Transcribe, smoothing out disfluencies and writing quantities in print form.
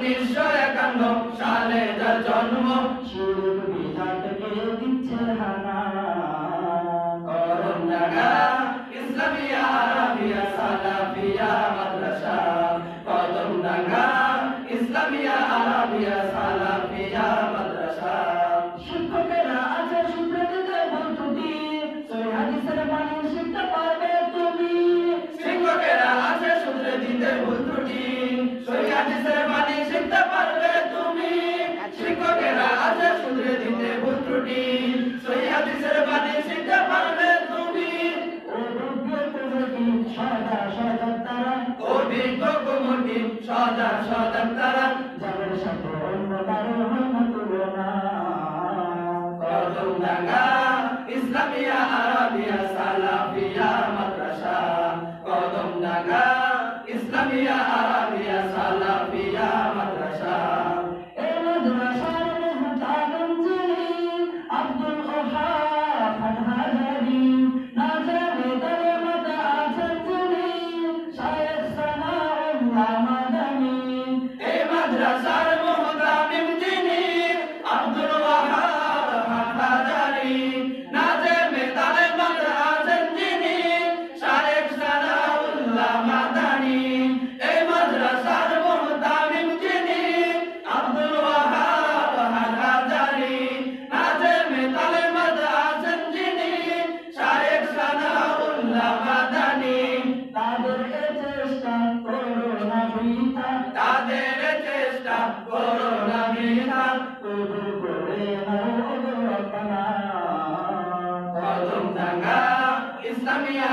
1951 সালে যার জন্ম, শিরক বিধাতকে দিচ্ছে হানা। করমডাঙ্গা ইসলামিয়া আরাবিয়া সালাফিয়া মাদ্রাসা, করমডাঙ্গা ইসলামিয়া আরাবিয়া সালাফিয়া মাদ্রাসা। শিক্ষকেরা আছে সূত্র দিতে ভুল ত্রুটি, সহিহ হাদিসের বাণী শিখতে পারবে তুমি। শিক্ষকেরা আছে সূত্র দিতে ভুল ত্রুটি, সহিহ হাদিসের বাণী শিখতে পারবে তুমি। শিক্ষকেরা আছে সূত্র দিতে ভুল ত্রুটি, সহিহ হাদিসের বাণী শিখতে পারবে তুমি। অভিজ্ঞ কমিটি সদা সদা তারা, যাদের সাথে অন্য কারো হয় না তুলনা। করমডাঙ্গা ইসলামিয়া আরাবিয়া সালাফিয়া মাদ্রাসা, করমডাঙ্গা ইসলামিয়া আরাবিয়া সালাফিয়া মাদ্রাসা। এই মাদ্রাসার মুহতামিম যিনি আব্দুল ওহাব হাটহাজারী, না জানে কালেমাত আছেন যিনি শায়েখ সানাউল্লাহ মাদানী। এই মাদ্রাসার মুহতামিম যিনি আব্দুল ওহাব হাটহাজারী, না জানে কালেমাত আছেন যিনি শায়েখ সানাউল্লাহ মাদানী। এই মাদ্রাসার মুহতামিম যিনি আব্দুল ওহাব হাটহাজারী, না জানে কালেমাত আছেন যিনি শায়েখ সানাউল্লাহ মাদানী। তাদের চেষ্টা করো না বৃথা, তাদের চেষ্টা করো না বৃথা, কবুল করে নাও রব্বানা। করমডাঙ্গা ইসলামিয়া